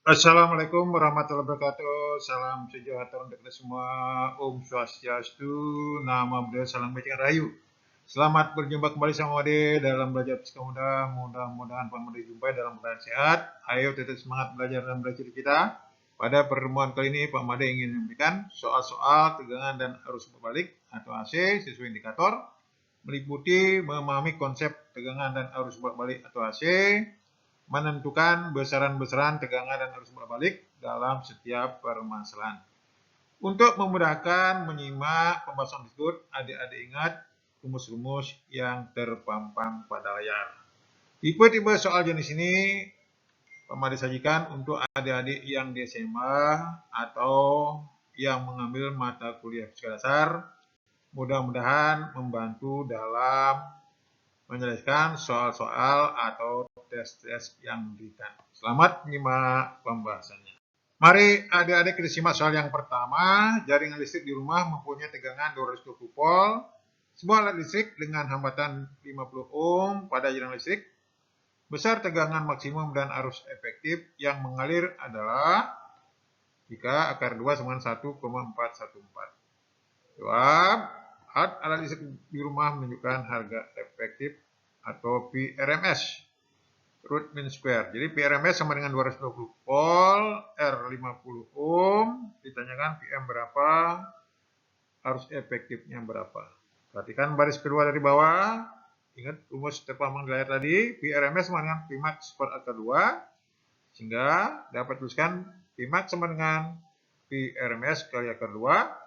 Assalamualaikum warahmatullahi wabarakatuh. Salam sejahtera untuk kita semua. Om Swastiastu, Nama Budaya, Salam Kebajikan Rahayu. Selamat berjumpa kembali sama Made dalam belajar fisika mudah. Mudah-mudahan Pak Made jumpai dalam keadaan sehat. Ayo tetap semangat belajar dan belajar kita. Pada pertemuan kali ini Pak Made ingin memberikan soal-soal tegangan dan arus berbalik atau AC sesuai indikator, meliputi memahami konsep tegangan dan arus berbalik atau AC, menentukan besaran-besaran tegangan dan arus bolak-balik dalam setiap permasalahan. Untuk memudahkan menyimak pembahasan tersebut, adik-adik ingat rumus-rumus yang terpampang pada layar. Tipe-tipe soal jenis ini Pak Made sajikan untuk adik-adik yang di SMA atau yang mengambil mata kuliah fisika dasar. Mudah-mudahan membantu dalam menyelesaikan soal-soal atau tes-tes yang diberikan. Selamat menyimak pembahasannya. Mari adik-adik kita simak soal yang pertama. Jaringan listrik di rumah mempunyai tegangan 220 volt. Sebuah alat listrik dengan hambatan 50 ohm pada jaringan listrik. Besar tegangan maksimum dan arus efektif yang mengalir adalah jika akar 2 sama 1,414. Jawab. Alat listrik di rumah menunjukkan harga efektif atau PRMS, root mean square. Jadi PRMS sama dengan 220 volt, R 50 ohm, ditanyakan PM berapa, arus efektifnya berapa. Perhatikan baris kedua dari bawah, ingat rumus terpampang di layar tadi, PRMS sama dengan Pmax per akar 2, sehingga dapat tuliskan Pmax sama dengan PRMS kali akar 2,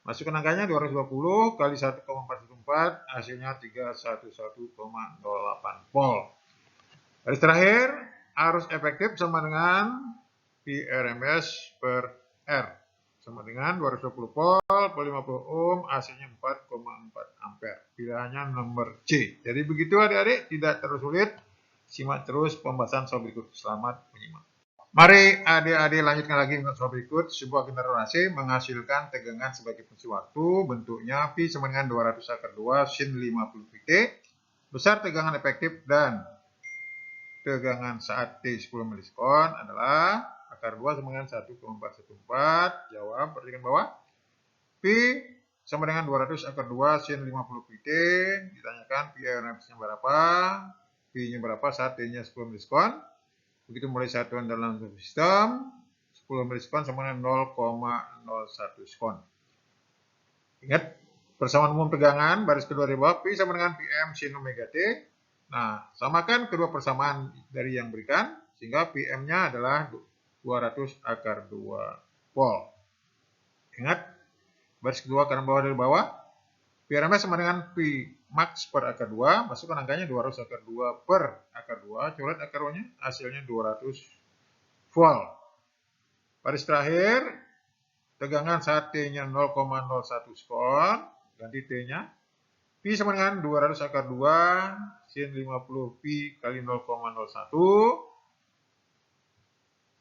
masukkan angkanya 220 kali 1,414, hasilnya 311,08 volt. Garis terakhir, arus efektif sama dengan PRMS per R. Sama dengan 220 volt per 50 ohm, hasilnya 4,4 ampere. Pilihannya nomor C. Jadi begitu adik-adik, tidak terlalu sulit. Simak terus pembahasan soal berikut. Selamat menyimak. Mari adik-adik lanjutkan lagi untuk soal berikut. Sebuah generator AC menghasilkan tegangan sebagai fungsi waktu. Bentuknya P sama dengan 200 akar 2 sin 50 pt. Besar tegangan efektif dan tegangan saat T 10 milisekon adalah akar 2 sama dengan 1,414. Jawab, perhatikan bawah. P sama dengan 200 akar 2 sin 50 pt. Ditanyakan PRMS-nya berapa, P-nya berapa saat T-nya 10 milisekon. Begitu mulai satuan dalam sistem, 10 milisekon sama dengan 0,01 sekon. Ingat, persamaan umum tegangan, baris kedua dari bawah, P sama dengan PM sin omega T. Nah, samakan kedua persamaan dari yang berikan, sehingga PM-nya adalah 200 akar 2 volt. Ingat, baris kedua kanan bawah dari bawah, PRMS sama dengan P max per akar 2, masukkan angkanya 200 akar 2 per akar 2, coret akar 2-nya, hasilnya 200 volt. Baris terakhir, tegangan saat T-nya 0,01 sekon, ganti T-nya, P sama dengan 200 akar 2 sin 50 P kali 0,01,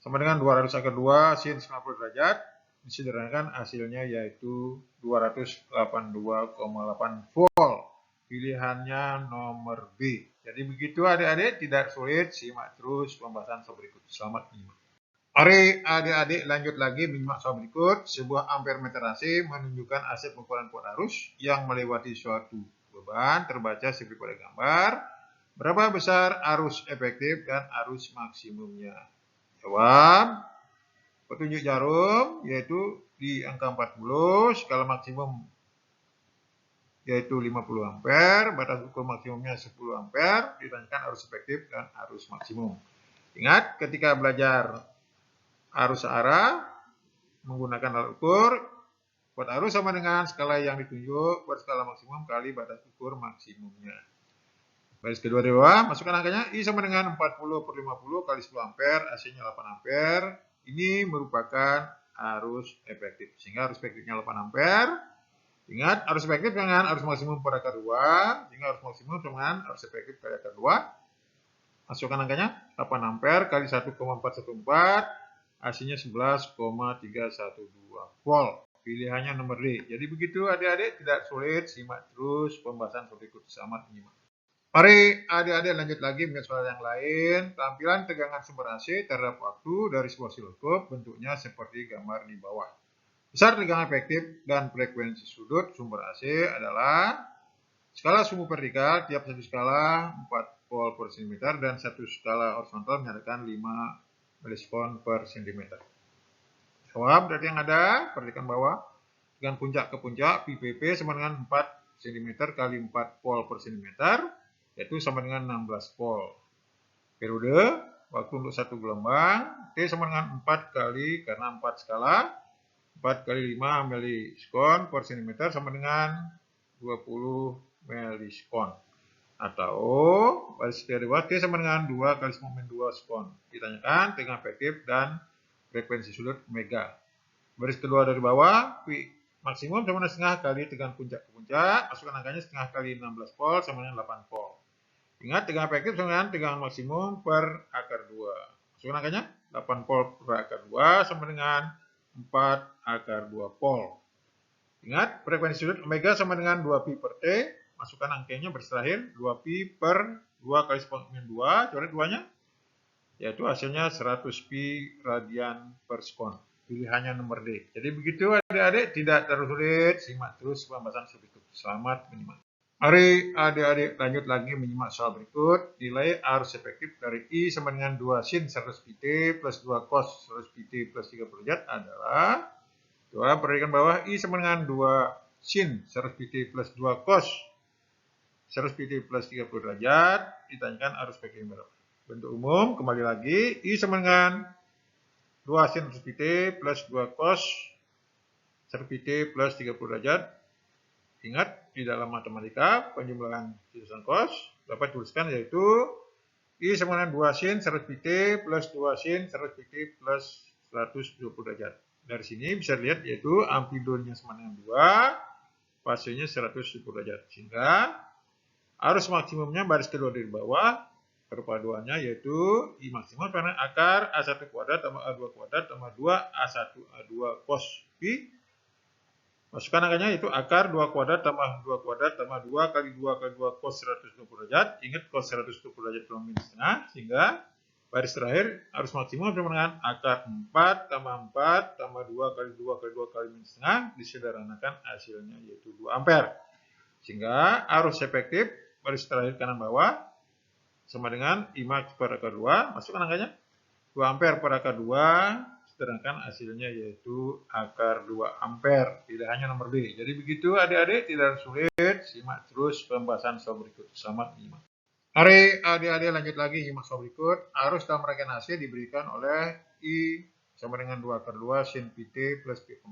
sama dengan 200 akar 2 sin 90 derajat, disederhanakan hasilnya yaitu 282,8 volt. Pilihannya nomor B. Jadi begitu adik-adik, tidak sulit, simak terus pembahasan soal berikut. Selamat menyimak. Mari adik-adik lanjut lagi menyimak soal berikut. Sebuah ampere meter AC menunjukkan AC pengukuran kuat arus yang melewati suatu beban terbaca seperti pada gambar. Berapa besar arus efektif dan arus maksimumnya? Jawab. Petunjuk jarum yaitu di angka 40, skala maksimum yaitu 50 ampere, batas ukur maksimumnya 10 ampere, ditanyakan arus efektif dan arus maksimum. Ingat, ketika belajar arus searah menggunakan alat ukur, kuat arus sama dengan skala yang ditunjuk buat skala maksimum kali batas ukur maksimumnya. Baris kedua di bawah, masukkan angkanya, I sama dengan 40 per 50 kali 10 ampere, AC-nya 8 ampere. Ini merupakan arus efektif, sehingga arus efektifnya 8 ampere. Ingat, arus efektif dengan arus maksimum per akar 2, sehingga arus maksimum dengan arus efektif kali akar 2. Masukkan angkanya, 8 ampere kali 1,414, AC-nya 11,312 volt. Pilihannya nomor D. Jadi begitu adik-adik, tidak sulit, simak terus pembahasan berikut. Selamat menyimak. Mari adik-adik lanjut lagi dengan soal yang lain. Tampilan tegangan sumber AC terhadap waktu dari sebuah oscilloscope bentuknya seperti gambar di bawah. Besar tegangan efektif dan frekuensi sudut sumber AC adalah skala sumbu vertikal tiap satu skala 4 volt per cm dan satu skala horizontal menyatakan 5 milisekon per cm. Jawab dari yang ada, perhatikan bawah. Dengan puncak ke puncak, PPP sama dengan 4 cm kali 4 volt per cm, yaitu sama dengan 16 volt. Periode, waktu untuk satu gelombang, T sama dengan 4 kali, karena 4 skala, 4 kali 5 milisekon per cm sama dengan 20 milisekon. Atau, baris dari bawah, T sama dengan 2 kali 9 sekon. Ditanyakan tegangan efektif dan frekuensi sudut omega. Baris kedua dari bawah, P maksimum sama dengan setengah kali tegangan puncak ke puncak, masukkan angkanya setengah kali 16 volt sama dengan 8 volt. Ingat, tegangan efektif sama dengan tegangan maksimum per akar 2. Masukkan angkanya 8 volt per akar 2 sama dengan 4 akar 2 volt. Ingat, frekuensi sudut omega sama dengan 2pi per T, masukkan angkanya baris terakhir 2pi per 2 kali 10 2, coret 2-nya, yaitu hasilnya 100pi radian per sekon. Pilihannya nomor D. Jadi begitu adik-adik, tidak terlalu sulit, simak terus pembahasan berikut. Selamat menyimak. Mari adik-adik lanjut lagi menyimak soal berikut. Nilai arus efektif dari I sama dengan 2 sin 100 pt plus 2 cos 100 pt plus 30 derajat adalah, coba perhatikan bawah, I sama dengan 2 sin 100 pt plus 2 cos 100 pt plus 30 derajat. Ditanyakan arus efektif berapa. Bentuk umum, kembali lagi, I sama dengan 2 sin 100 pt plus 2 cos 100 pt plus 30 derajat. Ingat, di dalam matematika, penjumlahan sin dan cos dapat dituliskan yaitu I sama dengan 2 sin 100 pt plus 2 sin 100 pt plus 120 derajat. Dari sini bisa dilihat yaitu amplitudenya sama dengan 2, fasenya 120 derajat. Sehingga arus maksimumnya baris kedua dari bawah, perpaduannya yaitu I maksimum karena akar A1 kuadrat tambah A2 kuadrat tambah 2 A1 A2 cos pi. Masukkan angkanya yaitu akar 2 kuadrat tambah 2 kuadrat tambah 2 kali 2 kali 2 cos 120 derajat. Ingat cos 120 derajat itu minus setengah, sehingga baris terakhir arus maksimum sama dengan akar 4 tambah 4 tambah 2 kali 2 kali 2 kali minus setengah, disederhanakan hasilnya yaitu 2 ampere. Sehingga arus efektif baris terakhir kanan bawah sama dengan I max per akar 2, masukkan angkanya 2 ampere per akar 2, sedangkan hasilnya yaitu akar 2 ampere. Pilihannya nomor B. Jadi begitu adik-adik, tidak sulit, simak terus pembahasan soal berikut. Selamat menyimak. Mari adik-adik lanjut lagi simak soal berikut. Arus dalam rangkaian AC diberikan oleh I sama dengan 2 akar 2 sin pt plus P4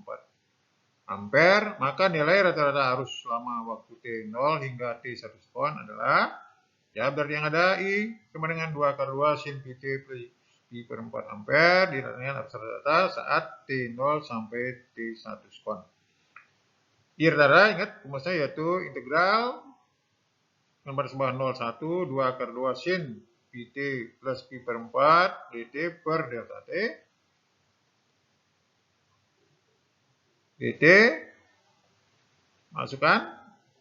ampere, maka nilai rata-rata arus selama waktu T0 hingga T1 sekon adalah, ya berarti yang ada I sama dengan 2 akar 2 sin pt plus Pi per 4 ampere dengan arus rata-rata saat T0 sampai T1 sekon. I rata-rata ingat rumusnya yaitu integral nomor sebelah 01 2 akar 2 sin pt plus Pi per 4 dt per delta T dt, masukkan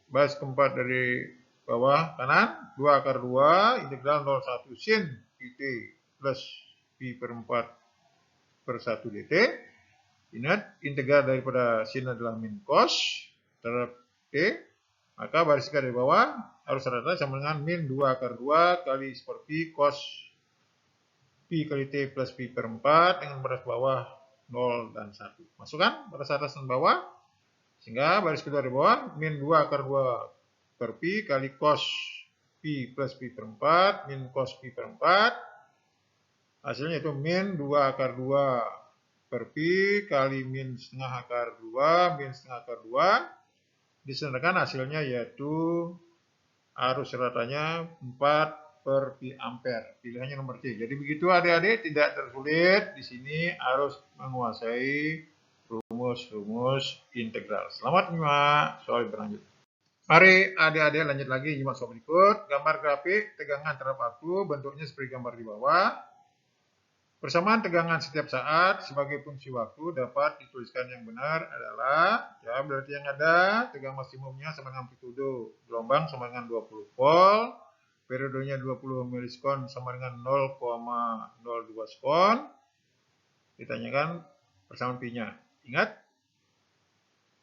baris keempat dari bawah kanan 2 akar 2 integral 01 sin pt plus Pi per 4 per 1 dt. Ingat, integral daripada sin adalah min cos terhadap T, maka baris dari bawah arus rata sama dengan min 2 akar 2 kali per Pi cos Pi kali T plus Pi per 4 dengan baris bawah 0 dan 1. Masukkan baris atas dan bawah, sehingga baris kedua dari bawah min 2 akar 2 per Pi kali cos Pi plus Pi per 4 min cos Pi per 4. Hasilnya itu min 2 akar 2 per Pi kali min setengah akar 2 min setengah akar 2. Disederhanakan hasilnya yaitu arus ratanya 4 per Pi ampere. Pilihannya nomor C. Jadi begitu adik-adik, tidak tersulit. Di sini harus menguasai rumus-rumus integral. Selamat menyimak soal berlanjut. Mari adik-adik lanjut lagi nyimak soal berikut. Gambar grafik tegangan terhadap waktu bentuknya seperti gambar di bawah. Persamaan tegangan setiap saat sebagai fungsi waktu dapat dituliskan yang benar adalah, ya berarti yang ada tegangan maksimumnya sama dengan amplitudo gelombang sama dengan 20 volt. periodenya 20 milisekon sama dengan 0,02 sekon. Ditanyakan persamaan pi-nya. Ingat,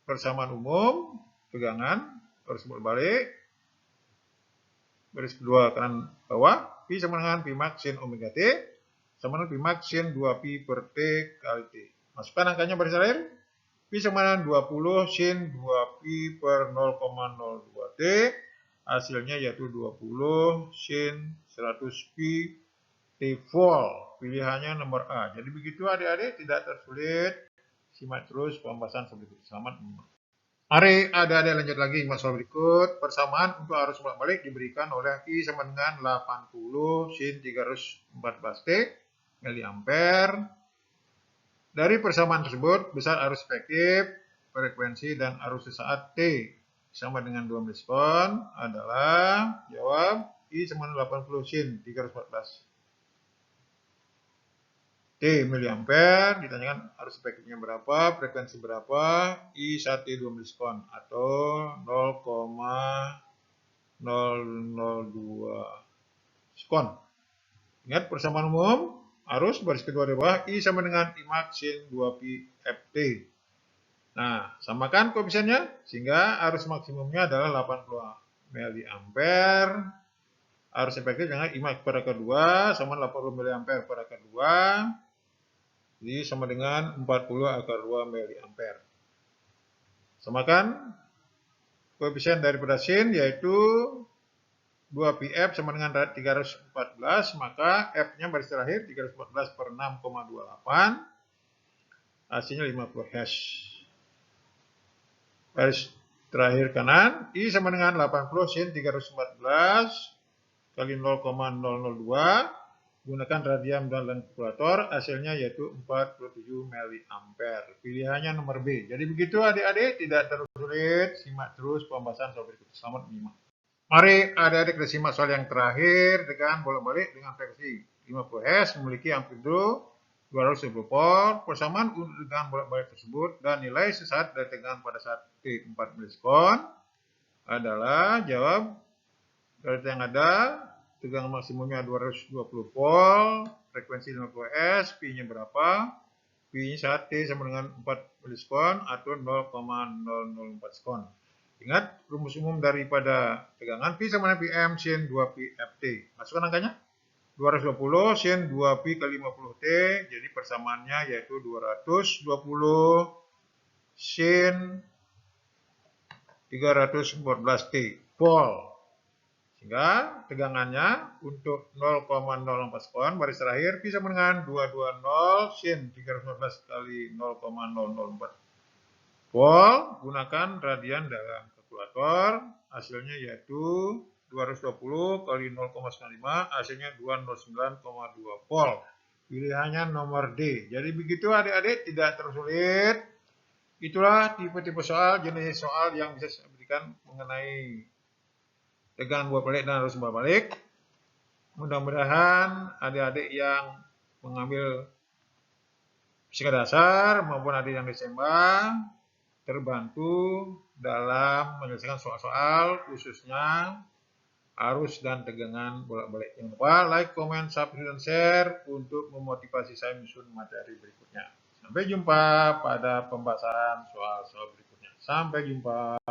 persamaan umum, tegangan, harus balik. Garis kedua kanan bawah, pi sama dengan pi max sin omega t, sama dengan pi max sin 2pi per t kali t. Masukkan angkanya baris akhir, pi sama dengan 20 sin 2pi per 0,02 t, hasilnya yaitu 20 sin 100 pi t volt. Pilihannya nomor A. Jadi begitu adik-adik, tidak tersulit. Simak terus pembahasan seperti itu. Selamat menyimak. Mari adik-adik lanjut lagi soal berikut. Persamaan untuk arus bolak-balik diberikan oleh I sama dengan 80 sin 314 T miliampere. Dari persamaan tersebut, besar arus efektif, frekuensi, dan arus sesaat T sama dengan 2 milisekon adalah, jawab, I sama dengan 80 sin 314 T miliampere, ditanyakan arus efektifnya berapa, frekuensi berapa, I 1 2 milisekon atau 0,002 sekon. Ingat persamaan umum, arus baris kedua di bawah, I sama dengan I max sin 2pi Ft. Nah, samakan koefisiennya, sehingga arus maksimumnya adalah 80 miliampere. Arus efektif dengan I max pada kedua sama 80 miliampere pada kedua. Jadi sama dengan 40 akar 2 miliampere. Samakan koefisien daripada sin yaitu 2πf sama dengan 314, maka F-nya baris terakhir 314 per 6,28, hasilnya 50 Hz. Baris terakhir kanan, I sama dengan 80 sin 314 kali 0,002, gunakan radian dan kalkulator, hasilnya yaitu 47 miliampere. Pilihannya nomor B. Jadi begitu adik-adik, tidak tersulit, simak terus pembahasan soal berikut. Selamat menyimak. Mari adik-adik kita simak soal yang terakhir dengan bolak-balik dengan frekuensi 50 Hz, memiliki amplitude 210 volt, persamaan untuk tegangan bolak-balik tersebut, dan nilai sesaat dari tegangan pada saat T 4 milisekon adalah, jawab, dari yang ada, tegangan maksimumnya 220 volt, frekuensi 50 Hz, pi-nya berapa? Pi-nya saat T sama dengan 4 milisekon atau 0,004 sekon. Ingat, rumus umum daripada tegangan pi sama dengan Pm sin 2pi Ft. Masukkan angkanya. 220 sin 2pi kali 50 T, jadi persamaannya yaitu 220 sin 314 T volt. Sehingga tegangannya untuk 0,04 sekon, baris terakhir, pi sama dengan 220 sin 314 kali 0,004 volt, gunakan radian dalam kalkulator, hasilnya yaitu 220 kali 0,95, hasilnya 209,2 volt. Pilihannya nomor D. Jadi begitu adik-adik, tidak tersulit. Itulah tipe-tipe soal, jenis soal yang bisa saya berikan mengenai tegangan bolak-balik dan arus bolak-balik. Mudah-mudahan adik-adik yang mengambil fisika dasar maupun adik yang di SMA terbantu dalam menyelesaikan soal-soal khususnya arus dan tegangan bolak-balik. Jangan lupa like, comment, subscribe, dan share untuk memotivasi saya menyusun materi berikutnya. Sampai jumpa pada pembahasan soal-soal berikutnya. Sampai jumpa.